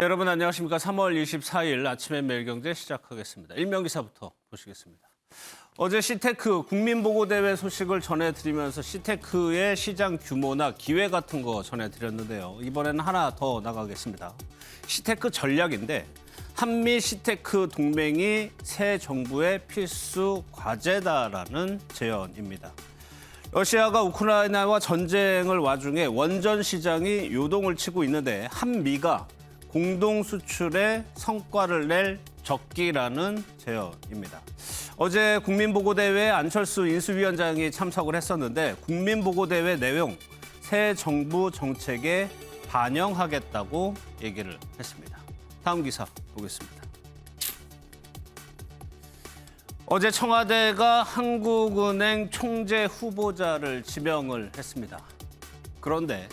여러분 안녕하십니까. 3월 24일 아침에 매일경제 시작하겠습니다. 일면 기사부터 보시겠습니다. 어제 시테크 국민보고대회 소식을 전해드리면서 시테크의 시장 규모나 기회 같은 거 전해드렸는데요. 이번에는 하나 더 나가겠습니다. 시테크 전략인데 한미 시테크 동맹이 새 정부의 필수 과제다라는 제언입니다. 러시아가 우크라이나와 전쟁을 와중에 원전 시장이 요동을 치고 있는데 한미가 공동 수출에 성과를 낼 적기라는 제언입니다. 어제 국민보고대회에 안철수 인수위원장이 참석을 했었는데 국민보고대회 내용 새 정부 정책에 반영하겠다고 얘기를 했습니다. 다음 기사 보겠습니다. 어제 청와대가 한국은행 총재 후보자를 지명을 했습니다. 그런데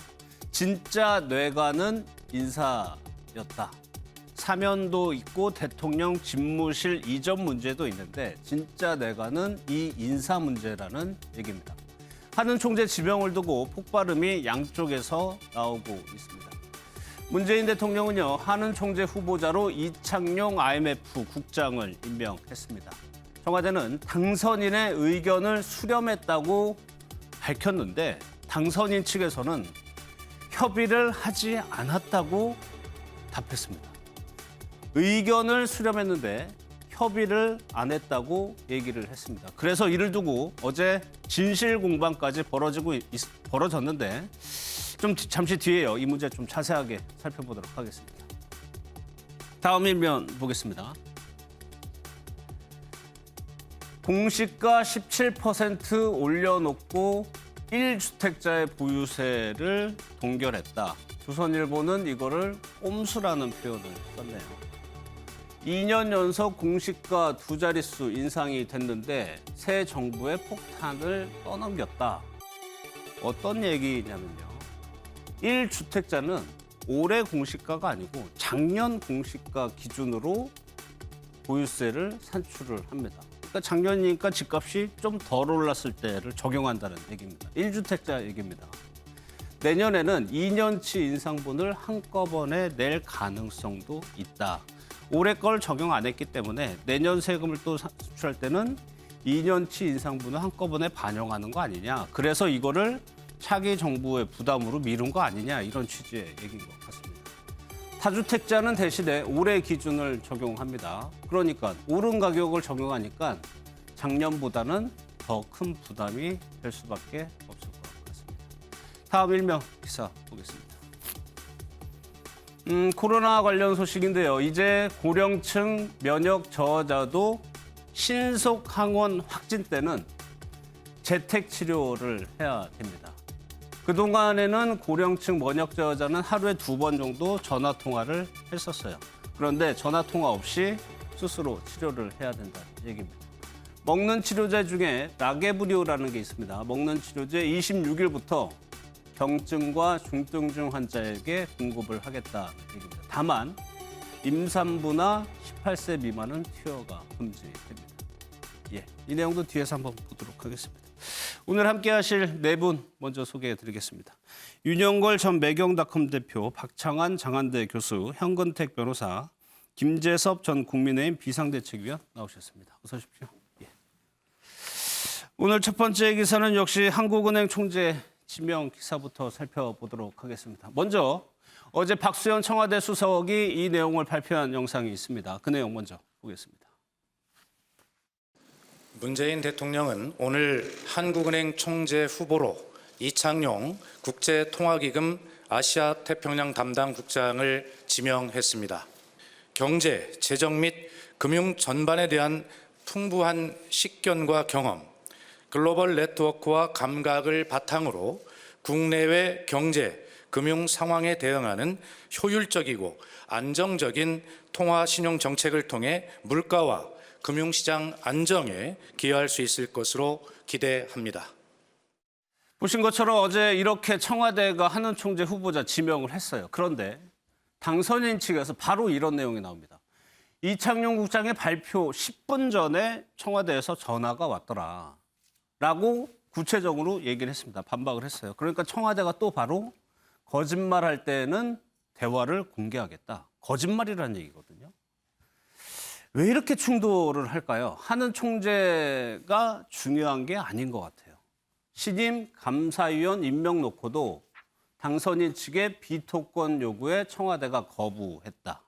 진짜 뇌관은 인사였다. 사면도 있고 대통령 집무실 이전 문제도 있는데 진짜 뇌관은 이 인사 문제라는 얘기입니다. 한은 총재 지명을 두고 폭발음이 양쪽에서 나오고 있습니다. 문재인 대통령은요, 한은 총재 후보자로 이창용 IMF 국장을 임명했습니다. 청와대는 당선인의 의견을 수렴했다고 밝혔는데 당선인 측에서는 협의를 하지 않았다고 답했습니다. 의견을 수렴했는데 협의를 안 했다고 얘기를 했습니다. 그래서 이를 두고 어제 진실 공방까지 벌어졌는데 좀 잠시 뒤에요. 이 문제 좀 자세하게 살펴보도록 하겠습니다. 다음 일면 보겠습니다. 공시가 17% 올려놓고 1주택자의 보유세를 동결했다. 조선일보는 이거를 꼼수라는 표현을 썼네요. 2년 연속 공시가 두 자릿수 인상이 됐는데 새 정부의 폭탄을 떠넘겼다. 어떤 얘기냐면요. 1주택자는 올해 공시가가 아니고 작년 공시가 기준으로 보유세를 산출을 합니다. 그러니까 작년이니까 집값이 좀 덜 올랐을 때를 적용한다는 얘기입니다. 1주택자 얘기입니다. 내년에는 2년치 인상분을 한꺼번에 낼 가능성도 있다. 올해 걸 적용 안 했기 때문에 내년 세금을 또 산출할 때는 2년치 인상분을 한꺼번에 반영하는 거 아니냐. 그래서 이거를 차기 정부의 부담으로 미룬 거 아니냐. 이런 취지의 얘기인 것 같습니다. 다주택자는 대신에 올해 기준을 적용합니다. 그러니까 오른 가격을 적용하니까 작년보다는 더 큰 부담이 될 수밖에 없을 것 같습니다. 다음 일명 기사 보겠습니다. 코로나 관련 소식인데요. 이제 고령층 면역 저하자도 신속 항원 확진 때는 재택 치료를 해야 됩니다. 그동안에는 고령층 면역 저하자는 하루에 2번 정도 전화 통화를 했었어요. 그런데 전화 통화 없이 스스로 치료를 해야 된다는 얘기입니다. 먹는 치료제 중에 라게브리오라는 게 있습니다. 먹는 치료제 26일부터 경증과 중증 환자에게 공급을 하겠다는 얘기입니다. 다만 임산부나 18세 미만은 투여가 금지됩니다. 이 내용도 뒤에서 한번 보도록 하겠습니다. 오늘 함께 하실 네 분 먼저 소개해드리겠습니다. 윤영걸 전 매경닷컴 대표, 박창환 장한대 교수, 현근택 변호사, 김재섭 전 국민의힘 비상대책위원 나오셨습니다. 어서 오십시오. 오늘 첫 번째 기사는 역시 한국은행 총재 지명 기사부터 살펴보도록 하겠습니다. 먼저 어제 박수현 청와대 수석이 이 내용을 발표한 영상이 있습니다. 그 내용 먼저 보겠습니다. 문재인 대통령은 오늘 한국은행 총재 후보로 이창용 국제통화기금 아시아태평양 담당 국장을 지명했습니다. 경제, 재정 및 금융 전반에 대한 풍부한 식견과 경험, 글로벌 네트워크와 감각을 바탕으로 국내외 경제, 금융 상황에 대응하는 효율적이고 안정적인 통화신용 정책을 통해 물가와 금융시장 안정에 기여할 수 있을 것으로 기대합니다. 보신 것처럼 어제 이렇게 청와대가 한은 총재 후보자 지명을 했어요. 그런데 당선인 측에서 바로 이런 내용이 나옵니다. 이창용 국장의 발표 10분 전에 청와대에서 전화가 왔더라. 라고 구체적으로 얘기를 했습니다. 반박을 했어요. 그러니까 청와대가 또 바로 거짓말할 때는 대화를 공개하겠다. 거짓말이라는 얘기거든요. 왜 이렇게 충돌을 할까요? 하는 총재가 중요한 게 아닌 것 같아요. 신임 감사위원 임명 놓고도 당선인 측의 비토권 요구에 청와대가 거부했다.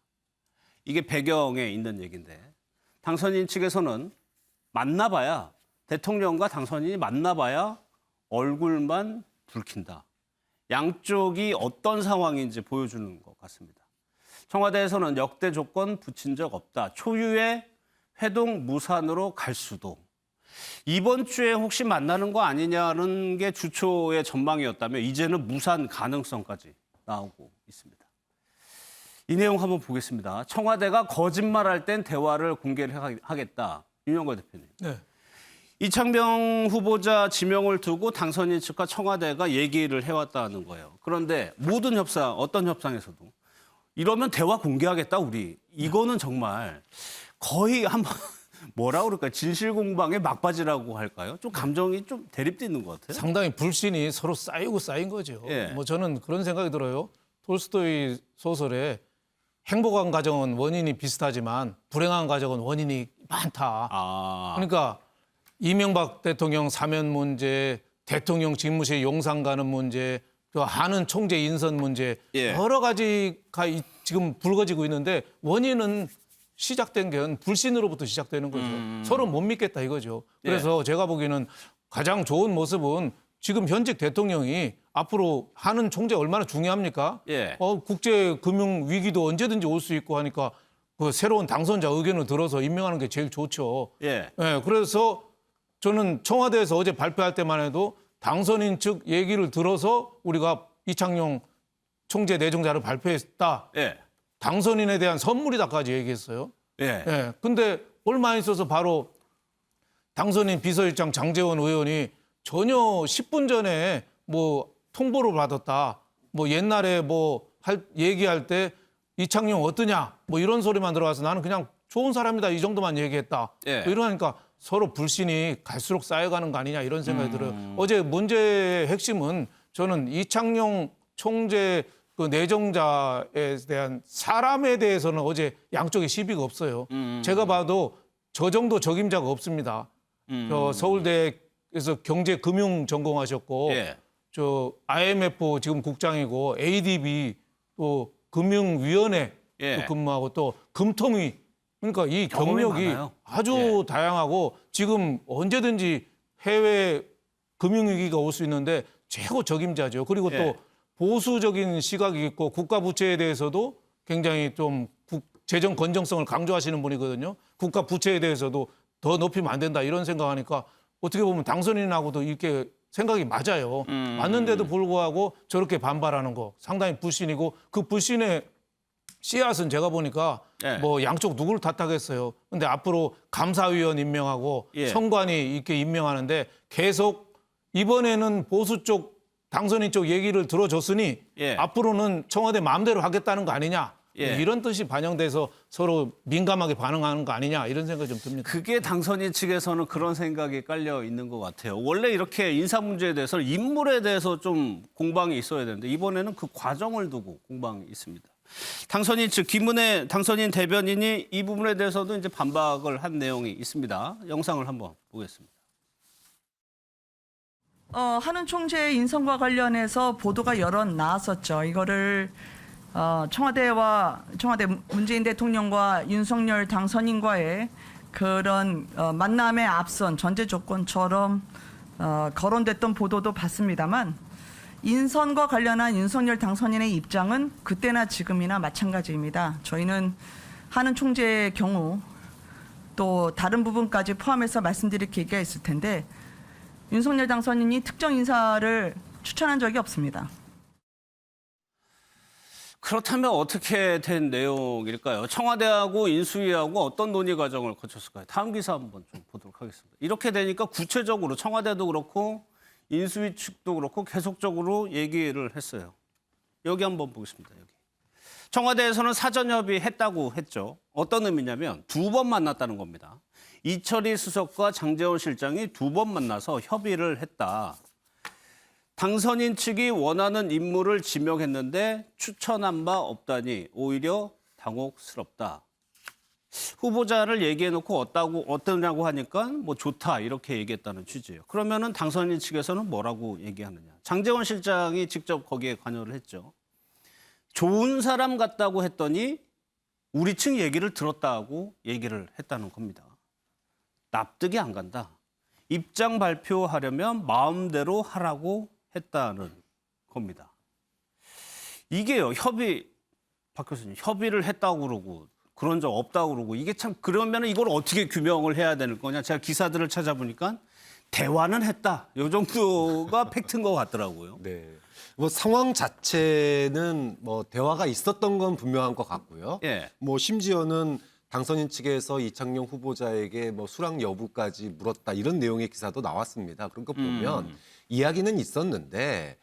이게 배경에 있는 얘기인데 당선인 측에서는 만나봐야 대통령과 당선인이 만나봐야 얼굴만 붉힌다. 양쪽이 어떤 상황인지 보여주는 것 같습니다. 청와대에서는 역대 조건 붙인 적 없다. 초유의 회동 무산으로 갈 수도. 이번 주에 혹시 만나는 거 아니냐는 게 주초의 전망이었다면 이제는 무산 가능성까지 나오고 있습니다. 이 내용 한번 보겠습니다. 청와대가 거짓말할 땐 대화를 공개를 하겠다. 윤영거 대표님. 네. 이창명 후보자 지명을 두고 당선인 측과 청와대가 얘기를 해왔다는 거예요. 그런데 모든 협상, 어떤 협상에서도 이러면 대화 공개하겠다 우리. 이거는 정말 거의 한번 뭐라 그럴까요? 진실 공방의 막바지라고 할까요? 좀 감정이 좀 대립되는 것 같아요. 상당히 불신이 서로 쌓이고 쌓인 거죠. 예. 뭐 저는 그런 생각이 들어요. 톨스토이 소설에 행복한 가정은 원인이 비슷하지만 불행한 가정은 원인이 많다. 그러니까 이명박 대통령 사면 문제, 대통령 집무실 용산 가는 문제, 또 하는 총재 인선 문제 예. 여러 가지가 지금 불거지고 있는데 원인은 시작된 게 불신으로부터 시작되는 거죠. 서로 못 믿겠다 이거죠. 그래서 제가 보기에는 가장 좋은 모습은 지금 현직 대통령이 앞으로 하는 총재 얼마나 중요합니까? 예. 국제 금융 위기도 언제든지 올 수 있고 하니까 그 새로운 당선자 의견을 들어서 임명하는 게 제일 좋죠. 예. 그래서 저는 청와대에서 어제 발표할 때만 해도 당선인 측 얘기를 들어서 우리가 이창용 총재 내정자를 발표했다. 예. 당선인에 대한 선물이다까지 얘기했어요. 예. 근데 얼마 안 있어서 바로 당선인 비서실장 장제원 의원이 전혀 10분 전에 뭐 통보를 받았다. 뭐 옛날에 얘기할 때 이창용 어떠냐 뭐 이런 소리만 들어와서 나는 그냥 좋은 사람이다 이 정도만 얘기했다. 예. 뭐 이러니까 서로 불신이 갈수록 쌓여가는 거 아니냐 이런 생각이 들어요. 어제 문제의 핵심은 저는 이창용 총재 그 내정자에 대한 사람에 대해서는 어제 양쪽에 시비가 없어요. 제가 봐도 저 정도 적임자가 없습니다. 저 서울대에서 경제금융 전공하셨고 예. 저 IMF 지금 국장이고 ADB 또 금융위원회 예. 또 근무하고 또 금통위 그러니까 이 경험이 경력이 많아요. 아주 다양하고 지금 언제든지 해외 금융위기가 올 수 있는데 최고 적임자죠. 그리고 예. 또 보수적인 시각이 있고 국가 부채에 대해서도 굉장히 좀 재정 건정성을 강조하시는 분이거든요. 국가 부채에 대해서도 더 높이면 안 된다 이런 생각하니까 어떻게 보면 당선인하고도 이렇게 생각이 맞아요. 맞는데도 불구하고 저렇게 반발하는 거 상당히 불신이고 그 불신의 씨앗은 제가 보니까 예. 뭐 양쪽 누구를 탓하겠어요. 근데 앞으로 감사위원 임명하고 예. 선관위 이렇게 임명하는데 계속 이번에는 보수 쪽 당선인 쪽 얘기를 들어줬으니 예. 앞으로는 청와대 마음대로 하겠다는 거 아니냐. 예. 이런 뜻이 반영돼서 서로 민감하게 반응하는 거 아니냐 이런 생각이 좀 듭니다. 그게 당선인 측에서는 그런 생각이 깔려 있는 것 같아요. 원래 이렇게 인사 문제에 대해서 인물에 대해서 좀 공방이 있어야 되는데 이번에는 그 과정을 두고 공방이 있습니다. 당선인 측 김은혜 당선인 대변인이 이 부분에 대해서도 이제 반박을 한 내용이 있습니다. 영상을 한번 보겠습니다. 한은 총재 인선과 관련해서 보도가 여러 나왔었죠. 이거를 청와대 문재인 대통령과 윤석열 당선인과의 그런 만남에 앞선 전제 조건처럼 거론됐던 보도도 봤습니다만 인선과 관련한 윤석열 당선인의 입장은 그때나 지금이나 마찬가지입니다. 저희는 한은 총재의 경우 또 다른 부분까지 포함해서 말씀드릴 계기가 있을 텐데 윤석열 당선인이 특정 인사를 추천한 적이 없습니다. 그렇다면 어떻게 된 내용일까요? 청와대하고 인수위하고 어떤 논의 과정을 거쳤을까요? 다음 기사 한번 좀 보도록 하겠습니다. 이렇게 되니까 구체적으로 청와대도 그렇고 인수위 측도 그렇고 계속적으로 얘기를 했어요. 여기 한번 보겠습니다. 여기. 청와대에서는 사전 협의했다고 했죠. 어떤 의미냐면 2번 만났다는 겁니다. 이철희 수석과 장제원 실장이 2번 만나서 협의를 했다. 당선인 측이 원하는 인물을 지명했는데 추천한 바 없다니 오히려 당혹스럽다. 후보자를 얘기해놓고 어떠냐고 하니까 뭐 좋다 이렇게 얘기했다는 취지예요. 그러면은 당선인 측에서는 뭐라고 얘기하느냐. 장제원 실장이 직접 거기에 관여를 했죠. 좋은 사람 같다고 했더니 우리 측 얘기를 들었다고 얘기를 했다는 겁니다. 납득이 안 간다. 입장 발표하려면 마음대로 하라고 했다는 겁니다. 이게요, 박 교수님, 협의를 했다고 그러고 그런 적 없다고 그러고 이게 참 그러면 이걸 어떻게 규명을 해야 되는 거냐. 제가 기사들을 찾아보니까 대화는 했다. 이 정도가 팩트인 것 같더라고요. 네. 뭐 상황 자체는 뭐 대화가 있었던 건 분명한 것 같고요. 예. 뭐 심지어는 당선인 측에서 이창용 후보자에게 뭐 수락 여부까지 물었다 이런 내용의 기사도 나왔습니다. 그런 거 보면 이야기는 있었는데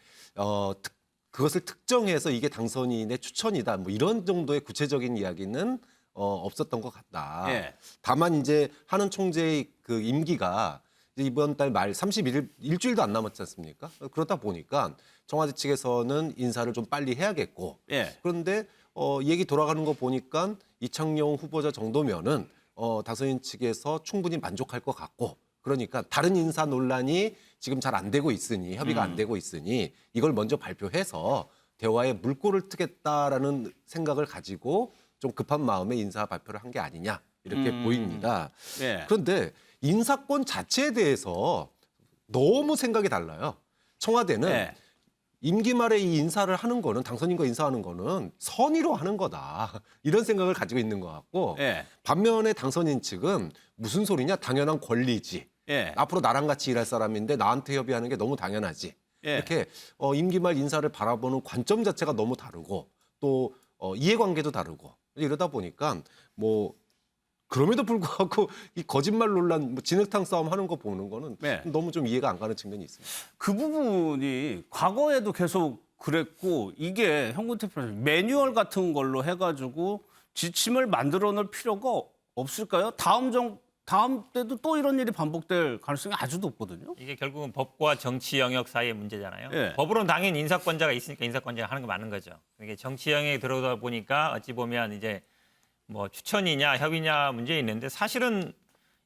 그것을 특정해서 이게 당선인의 추천이다 뭐 이런 정도의 구체적인 이야기는 없었던 것 같다. 예. 다만 이제 한은 총재의 그 임기가 이번 달 말 31일 일주일도 안 남았지 않습니까? 그러다 보니까 청와대 측에서는 인사를 좀 빨리 해야겠고 예. 그런데 얘기 돌아가는 거 보니까 이창용 후보자 정도면은 당선인 측에서 충분히 만족할 것 같고 그러니까 다른 인사 논란이 지금 잘 안 되고 있으니 협의가 안 되고 있으니 이걸 먼저 발표해서 대화에 물꼬를 트겠다라는 생각을 가지고 좀 급한 마음에 인사 발표를 한 게 아니냐 이렇게 보입니다. 예. 그런데 인사권 자체에 대해서 너무 생각이 달라요. 청와대는 예. 임기 말에 이 인사를 하는 거는 당선인과 인사하는 거는 선의로 하는 거다. 이런 생각을 가지고 있는 것 같고 예. 반면에 당선인 측은 무슨 소리냐? 당연한 권리지. 예. 앞으로 나랑 같이 일할 사람인데 나한테 협의하는 게 너무 당연하지. 예. 이렇게 임기 말 인사를 바라보는 관점 자체가 너무 다르고 또 이해관계도 다르고 이러다 보니까 뭐 그럼에도 불구하고 이 거짓말 논란, 뭐 진흙탕 싸움 하는 거 보는 거는 네. 너무 좀 이해가 안 가는 측면이 있습니다. 그 부분이 과거에도 계속 그랬고 이게 현근택 변호사님 매뉴얼 같은 걸로 해가지고 지침을 만들어 놓을 필요가 없을까요? 다음 때도 또 이런 일이 반복될 가능성이 아주 높거든요. 이게 결국은 법과 정치 영역 사이의 문제잖아요. 예. 법으로는 당연히 인사권자가 있으니까 인사권자가 하는 거 맞는 거죠. 이게 정치 영역에 들어오다 보니까 어찌 보면 이제 뭐 추천이냐 협의냐 문제 있는데 사실은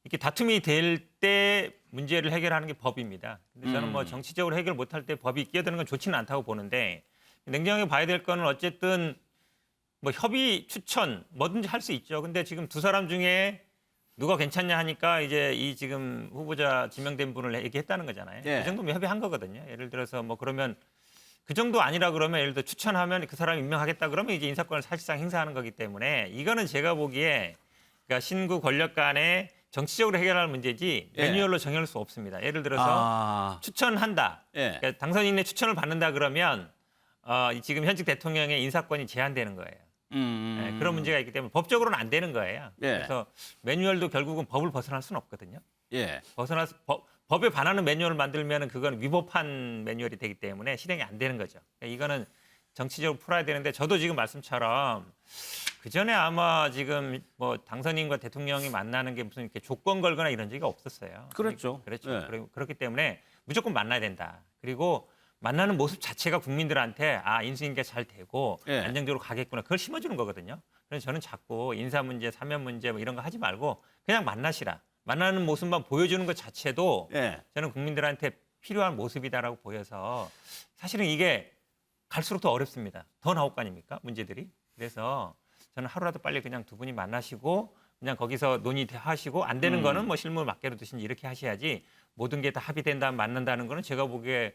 이렇게 다툼이 될 때 문제를 해결하는 게 법입니다. 근데 저는 뭐 정치적으로 해결 못할 때 법이 끼어드는 건 좋지는 않다고 보는데 냉정하게 봐야 될 거는 어쨌든 뭐 협의 추천 뭐든지 할 수 있죠. 근데 지금 두 사람 중에 누가 괜찮냐 하니까 이제 이 지금 후보자 지명된 분을 얘기했다는 거잖아요. 예. 그 정도면 협의한 거거든요. 예를 들어서 뭐 그러면 그 정도 아니라 그러면 예를 들어 추천하면 그 사람 임명하겠다 그러면 이제 인사권을 사실상 행사하는 거기 때문에 이거는 제가 보기에 그러니까 신구 권력 간의 정치적으로 해결할 문제지 예. 매뉴얼로 정할 수 없습니다. 예를 들어서 추천한다. 예. 그러니까 당선인의 추천을 받는다 그러면 지금 현직 대통령의 인사권이 제한되는 거예요. 네, 그런 문제가 있기 때문에 법적으로는 안 되는 거예요. 예. 그래서 매뉴얼도 결국은 법을 벗어날 수는 없거든요. 예. 법에 반하는 매뉴얼을 만들면 그건 위법한 매뉴얼이 되기 때문에 실행이 안 되는 거죠. 그러니까 이거는 정치적으로 풀어야 되는데 저도 지금 말씀처럼 그 전에 아마 지금 뭐 당선인과 대통령이 만나는 게 무슨 이렇게 조건 걸거나 이런 적이 없었어요. 그랬죠. 그렇죠. 예. 그렇기 때문에 무조건 만나야 된다. 그리고 만나는 모습 자체가 국민들한테 인수인계가 잘 되고 예. 안정적으로 가겠구나. 그걸 심어주는 거거든요. 그래서 저는 자꾸 인사 문제, 사면 문제 뭐 이런 거 하지 말고 그냥 만나시라. 만나는 모습만 보여주는 것 자체도 예. 저는 국민들한테 필요한 모습이다라고 보여서 사실은 이게 갈수록 더 어렵습니다. 더 나올 거 아닙니까? 문제들이. 그래서 저는 하루라도 빨리 그냥 두 분이 만나시고 그냥 거기서 논의하시고 안 되는 거는 뭐 실무 맡겨로 두신지 이렇게 하셔야지 모든 게 다 합의된다 만난다는 거는 제가 보기에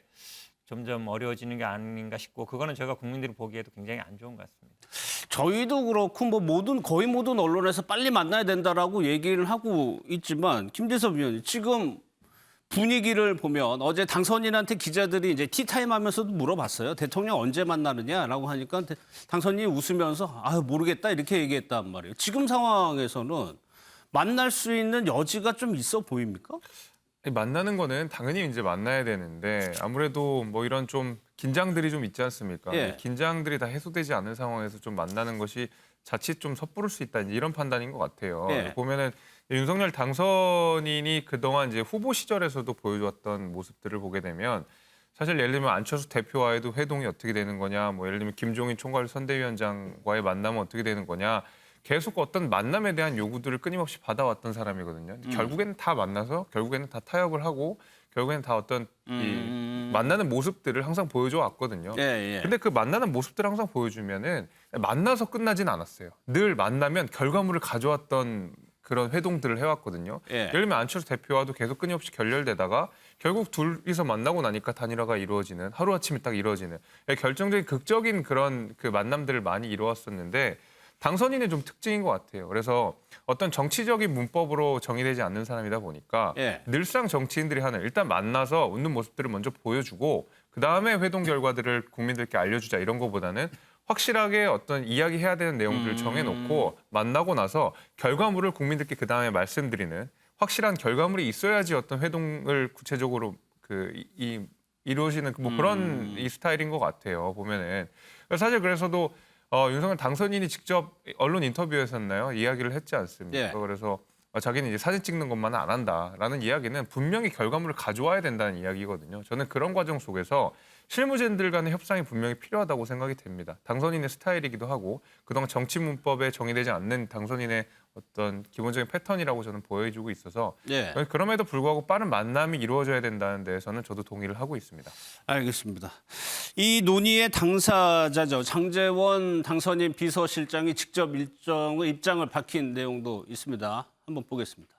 점점 어려워지는 게 아닌가 싶고 그거는 제가 국민들이 보기에도 굉장히 안 좋은 것 같습니다. 저희도 그렇고 뭐 거의 모든 언론에서 빨리 만나야 된다라고 얘기를 하고 있지만 김재섭 위원님 지금 분위기를 보면 어제 당선인한테 기자들이 이제 티타임 하면서도 물어봤어요. 대통령 언제 만나느냐라고 하니까 당선인이 웃으면서 모르겠다 이렇게 얘기했단 말이에요. 지금 상황에서는 만날 수 있는 여지가 좀 있어 보입니까? 만나는 거는 당연히 이제 만나야 되는데 아무래도 뭐 이런 좀 긴장들이 좀 있지 않습니까? 예. 긴장들이 다 해소되지 않은 상황에서 좀 만나는 것이 자칫 좀 섣부를 수 있다 이런 판단인 것 같아요. 예. 보면은 윤석열 당선인이 그동안 이제 후보 시절에서도 보여줬던 모습들을 보게 되면 사실 예를 들면 안철수 대표와의도 회동이 어떻게 되는 거냐, 뭐 예를 들면 김종인 총괄 선대위원장과의 만남은 어떻게 되는 거냐, 계속 어떤 만남에 대한 요구들을 끊임없이 받아왔던 사람이거든요. 결국에는 다 만나서 결국에는 다 타협을 하고 결국에는 다 어떤 이 만나는 모습들을 항상 보여줘 왔거든요. 예, 예. 근데 그 만나는 모습들을 항상 보여주면은 만나서 끝나진 않았어요. 늘 만나면 결과물을 가져왔던 그런 회동들을 해왔거든요. 예. 예를 들면 안철수 대표와도 계속 끊임없이 결렬되다가 결국 둘이서 만나고 나니까 단일화가 이루어지는, 하루아침에 딱 이루어지는 결정적인 극적인 그런 그 만남들을 많이 이루었었는데 당선인의 좀 특징인 것 같아요. 그래서 어떤 정치적인 문법으로 정의되지 않는 사람이다 보니까 예. 늘상 정치인들이 하는 일단 만나서 웃는 모습들을 먼저 보여주고 그다음에 회동 결과들을 국민들께 알려주자 이런 거보다는 확실하게 어떤 이야기해야 되는 내용들을 정해놓고 만나고 나서 결과물을 국민들께 그다음에 말씀드리는 확실한 결과물이 있어야지 어떤 회동을 구체적으로 이루어지는 뭐 그런 이 스타일인 것 같아요. 보면은 사실 그래서도 윤석열 당선인이 직접 언론 인터뷰에서였나요? 이야기를 했지 않습니까? 예. 그래서 자기는 이제 사진 찍는 것만은 안 한다라는 이야기는 분명히 결과물을 가져와야 된다는 이야기거든요. 저는 그런 과정 속에서 실무진들 간의 협상이 분명히 필요하다고 생각이 됩니다. 당선인의 스타일이기도 하고 그동안 정치 문법에 정의되지 않는 당선인의 어떤 기본적인 패턴이라고 저는 보여주고 있어서 예. 그럼에도 불구하고 빠른 만남이 이루어져야 된다는 데에서는 저도 동의를 하고 있습니다. 알겠습니다. 이 논의의 당사자죠. 장제원 당선인 비서실장이 직접 입장을 밝힌 내용도 있습니다. 한번 보겠습니다.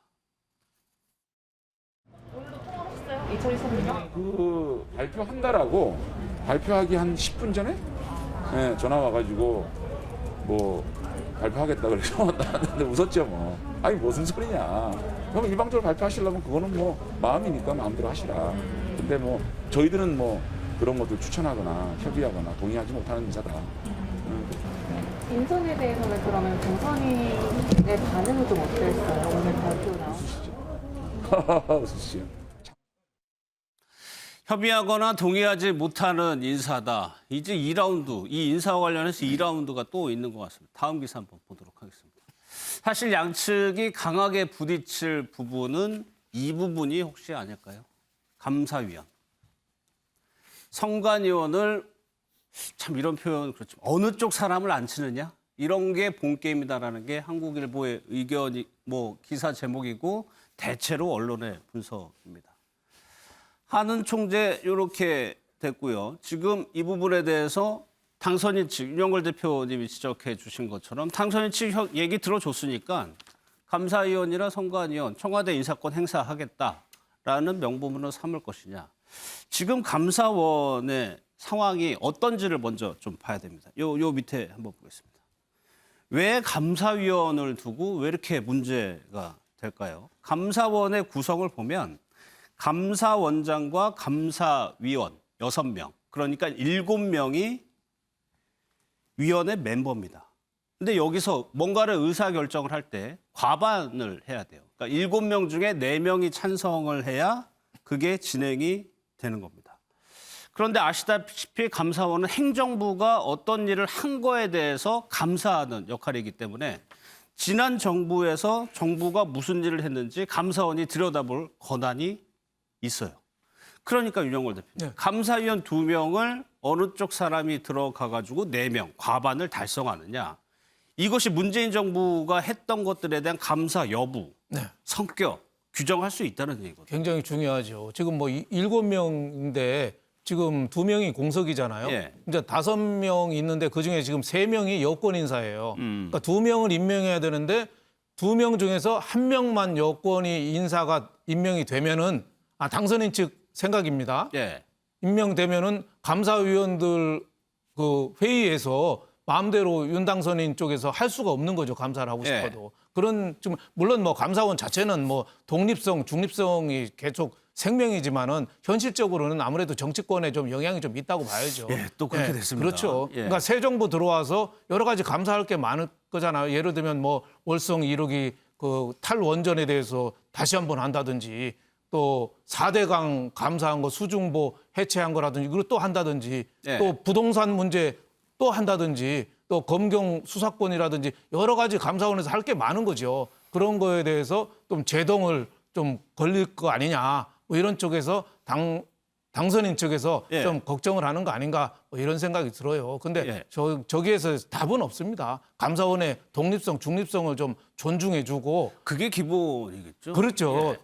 그 발표한다라고 발표하기 한 10분 전에 전화 와가지고 뭐 발표하겠다 그래서 나한테 웃었죠 뭐. 아니 무슨 소리냐. 그럼 일방적으로 발표하시려면 그거는 뭐 마음이니까 마음대로 하시라. 근데 뭐 저희들은 뭐 그런 것들 추천하거나 협의하거나 동의하지 못하는 인사다. 인선에 대해서는 그러면 당선인의 반응은 좀 어땠어요? 오늘 발표 나온. 웃으시죠. 협의하거나 동의하지 못하는 인사다. 이제 2라운드, 이 인사와 관련해서 2라운드가 또 있는 것 같습니다. 다음 기사 한번 보도록 하겠습니다. 사실 양측이 강하게 부딪힐 부분은 이 부분이 혹시 아닐까요? 감사위원. 성관위원을 참 이런 표현 그렇죠. 어느 쪽 사람을 안 치느냐? 이런 게 본게임이다라는 게 한국일보의 의견이 뭐 기사 제목이고 대체로 언론의 분석입니다. 한은 총재 이렇게 됐고요. 지금 이 부분에 대해서 당선인 측 윤영걸 대표님이 지적해 주신 것처럼 당선인 측 얘기 들어줬으니까 감사위원이나 선관위원 청와대 인사권 행사하겠다라는 명분으로 삼을 것이냐. 지금 감사원의 상황이 어떤지를 먼저 좀 봐야 됩니다. 요 밑에 한번 보겠습니다. 왜 감사위원을 두고 왜 이렇게 문제가 될까요? 감사원의 구성을 보면 감사원장과 감사위원 6명, 그러니까 7명이 위원회 멤버입니다. 근데 여기서 뭔가를 의사결정을 할 때 과반을 해야 돼요. 그러니까 7명 중에 4명이 찬성을 해야 그게 진행이 되는 겁니다. 그런데 아시다시피 감사원은 행정부가 어떤 일을 한 거에 대해서 감사하는 역할이기 때문에 지난 정부에서 정부가 무슨 일을 했는지 감사원이 들여다볼 권한이 있어요. 그러니까 윤영걸 대표님, 감사위원 2명을 어느 쪽 사람이 들어가가지고 4명, 과반을 달성하느냐. 이것이 문재인 정부가 했던 것들에 대한 감사 여부, 성격, 규정할 수 있다는 얘기거든요. 굉장히 중요하죠. 지금 뭐 7명인데 지금 2명이 공석이잖아요. 예. 이제 5명 있는데 그중에 지금 3명이 여권 인사예요. 그러니까 2명을 임명해야 되는데 2명 중에서 1명만 여권이 인사가 임명이 되면은 당선인 측 생각입니다. 예. 임명되면은 감사위원들 그 회의에서 마음대로 윤 당선인 쪽에서 할 수가 없는 거죠. 감사를 하고 예. 싶어도. 그런 좀 물론 뭐 감사원 자체는 뭐 독립성, 중립성이 계속 생명이지만은 현실적으로는 아무래도 정치권에 좀 영향이 좀 있다고 봐야죠. 예, 또 그렇게 됐습니다. 그렇죠. 예. 그러니까 새 정부 들어와서 여러 가지 감사할 게 많을 거잖아요. 예를 들면 뭐 월성 1호기 그 탈원전에 대해서 다시 한번 한다든지 또 4대강 감사한 거 수중보 해체한 거라든지 그걸 또 한다든지 예. 또 부동산 문제 또 한다든지 또 검경 수사권이라든지 여러 가지 감사원에서 할 게 많은 거죠. 그런 거에 대해서 좀 제동을 좀 걸릴 거 아니냐 뭐 이런 쪽에서 당선인 측에서 예. 좀 걱정을 하는 거 아닌가 뭐 이런 생각이 들어요. 근데 예. 저기에서 답은 없습니다. 감사원의 독립성, 중립성을 좀 존중해주고 그게 기본이겠죠. 그렇죠. 예.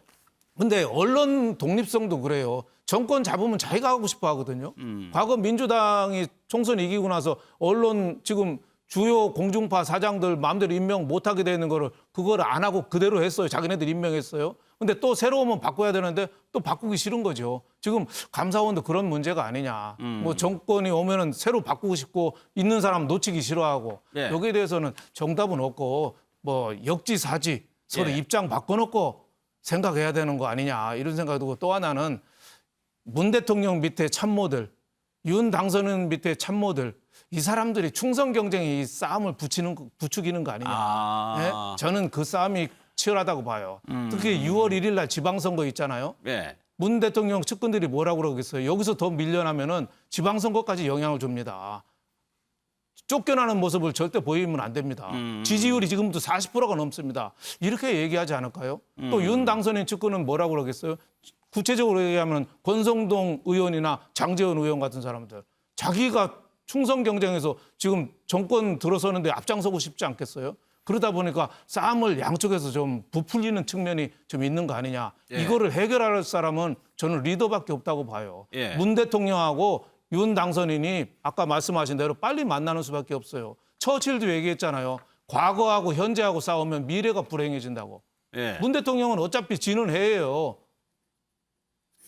근데 언론 독립성도 그래요. 정권 잡으면 자기가 하고 싶어 하거든요. 과거 민주당이 총선 이기고 나서 언론 지금 주요 공중파 사장들 마음대로 임명 못하게 되는 거를 그걸 안 하고 그대로 했어요. 자기네들 임명했어요. 근데 또 새로 오면 바꿔야 되는데 또 바꾸기 싫은 거죠. 지금 감사원도 그런 문제가 아니냐. 뭐 정권이 오면은 새로 바꾸고 싶고 있는 사람 놓치기 싫어하고 예. 여기에 대해서는 정답은 없고 뭐 역지사지 서로 예. 입장 바꿔놓고 생각해야 되는 거 아니냐 이런 생각이 들고 또 하나는 문 대통령 밑에 참모들, 윤 당선인 밑에 참모들 이 사람들이 충성 경쟁에 이 싸움을 부추기는 거 아니냐. 아. 예? 저는 그 싸움이 치열하다고 봐요. 특히 6월 1일 날 지방선거 있잖아요. 예. 문 대통령 측근들이 뭐라고 그러겠어요. 여기서 더 밀려나면은 지방선거까지 영향을 줍니다. 쫓겨나는 모습을 절대 보이면 안 됩니다. 지지율이 지금도 40%가 넘습니다. 이렇게 얘기하지 않을까요? 또 윤 당선인 측근은 뭐라고 그러겠어요? 구체적으로 얘기하면 권성동 의원이나 장제원 의원 같은 사람들. 자기가 충성 경쟁에서 지금 정권 들어서는데 앞장서고 싶지 않겠어요? 그러다 보니까 싸움을 양쪽에서 좀 부풀리는 측면이 좀 있는 거 아니냐. 예. 이거를 해결할 사람은 저는 리더밖에 없다고 봐요. 예. 문 대통령하고 윤 당선인이 아까 말씀하신 대로 빨리 만나는 수밖에 없어요. 처칠도 얘기했잖아요. 과거하고 현재하고 싸우면 미래가 불행해진다고. 예. 문 대통령은 어차피 지는 해예요.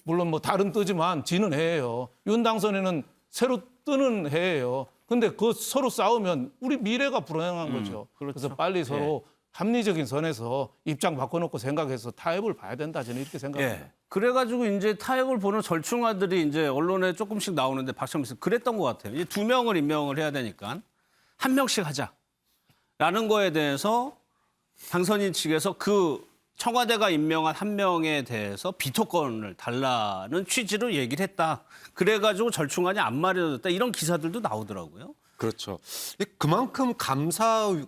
물론 뭐 다른 뜨지만 지는 해예요. 윤 당선인은 새로 뜨는 해예요. 근데 그 서로 싸우면 우리 미래가 불행한 거죠. 그렇죠. 그래서 빨리 서로 합리적인 선에서 입장 바꿔놓고 생각해서 타협을 봐야 된다. 저는 이렇게 생각합니다. 예. 그래가지고 이제 타협을 보는 절충아들이 이제 언론에 조금씩 나오는데 박찬민 씨 그랬던 것 같아요. 이제 2명을 임명을 해야 되니까 1명씩 하자라는 거에 대해서 당선인 측에서 그 청와대가 임명한 1명에 대해서 비토권을 달라는 취지로 얘기를 했다. 그래가지고 절충안이 안 마련됐다. 이런 기사들도 나오더라고요. 그렇죠. 그만큼 감사원에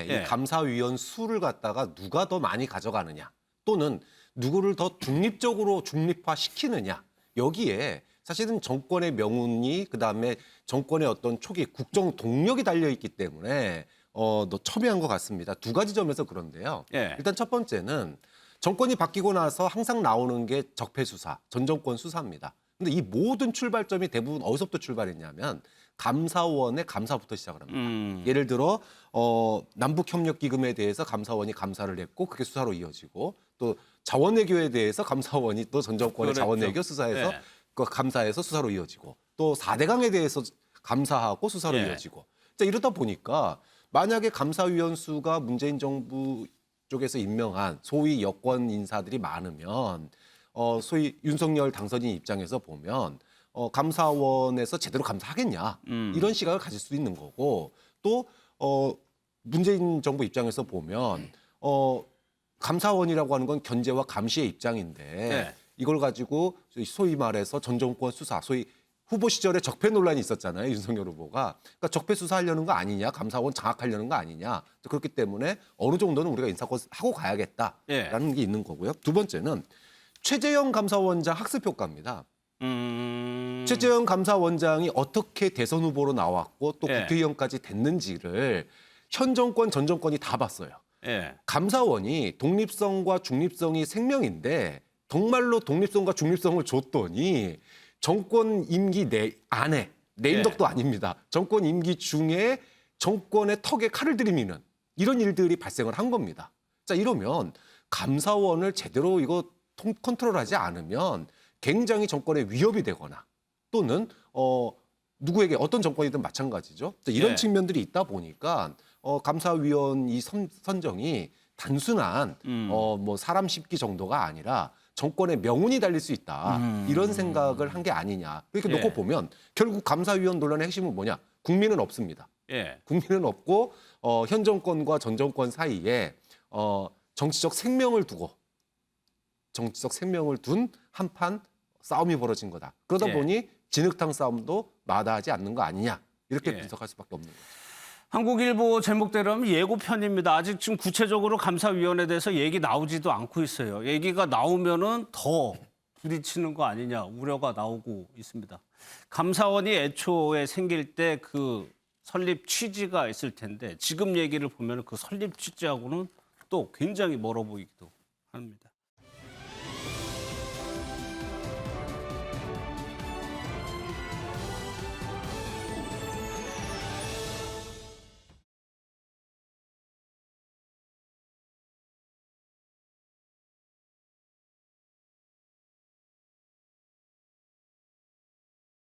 예. 이 감사위원 수를 갖다가 누가 더 많이 가져가느냐 또는 누구를 더 중립적으로 중립화시키느냐 여기에 사실은 정권의 명운이 그다음에 정권의 어떤 초기 국정 동력이 달려있기 때문에 첨예한 것 같습니다. 두 가지 점에서 그런데요. 예. 일단 첫 번째는 정권이 바뀌고 나서 항상 나오는 게 적폐 수사, 전 정권 수사입니다. 근데 이 모든 출발점이 대부분 어디서부터 출발했냐면 감사원의 감사부터 시작을 합니다. 예를 들어 남북협력기금에 대해서 감사원이 감사를 했고 그게 수사로 이어지고 또 자원외교에 대해서 감사원이 또 전 정권의 그랬죠. 자원외교 수사에서 예. 그 감사해서 수사로 이어지고 또 4대강에 대해서 감사하고 수사로 예. 이어지고 자, 이러다 보니까 만약에 감사위원 수가 문재인 정부 쪽에서 임명한 소위 여권 인사들이 많으면 소위 윤석열 당선인 입장에서 보면 감사원에서 제대로 감사하겠냐 이런 시각을 가질 수 있는 거고 또 문재인 정부 입장에서 보면 감사원이라고 하는 건 견제와 감시의 입장인데 네. 이걸 가지고 소위 말해서 전 정권 수사 소위 후보 시절에 적폐 논란이 있었잖아요. 윤석열 후보가. 그러니까 적폐 수사하려는 거 아니냐. 감사원 장악하려는 거 아니냐. 그렇기 때문에 어느 정도는 우리가 인사권 하고 가야겠다라는 게 있는 거고요. 두 번째는 최재형 감사원장 학습 효과입니다. 최재형 감사원장이 어떻게 대선 후보로 나왔고 또 예. 국회의원까지 됐는지를 현 정권, 전 정권이 다 봤어요. 예. 감사원이 독립성과 중립성이 생명인데 정말로 독립성과 중립성을 줬더니 정권 임기 안에 내임덕도 아닙니다. 정권 임기 중에 정권의 턱에 칼을 들이미는 이런 일들이 발생을 한 겁니다. 자 이러면 감사원을 제대로 이거 컨트롤하지 않으면 굉장히 정권에 위협이 되거나 또는 누구에게 어떤 정권이든 마찬가지죠. 자, 이런 예. 측면들이 있다 보니까 감사위원 이 선정이 단순한 뭐 사람 씹기 정도가 아니라 정권의 명운이 달릴 수 있다. 이런 생각을 한 게 아니냐. 이렇게 예. 놓고 보면 결국 감사위원 논란의 핵심은 뭐냐? 국민은 없습니다. 예. 국민은 없고 현 정권과 전 정권 사이에 정치적 생명을 둔 한판 싸움이 벌어진 거다. 그러다 예. 보니 진흙탕 싸움도 마다하지 않는 거 아니냐. 이렇게 예. 분석할 수밖에 없는 거죠. 한국일보 제목대로면 예고편입니다. 아직 지금 구체적으로 감사위원회에 대해서 얘기 나오지도 않고 있어요. 얘기가 나오면은 더 부딪히는 거 아니냐 우려가 나오고 있습니다. 감사원이 애초에 생길 때 그 설립 취지가 있을 텐데 지금 얘기를 보면 그 설립 취지하고는 또 굉장히 멀어 보이기도 합니다.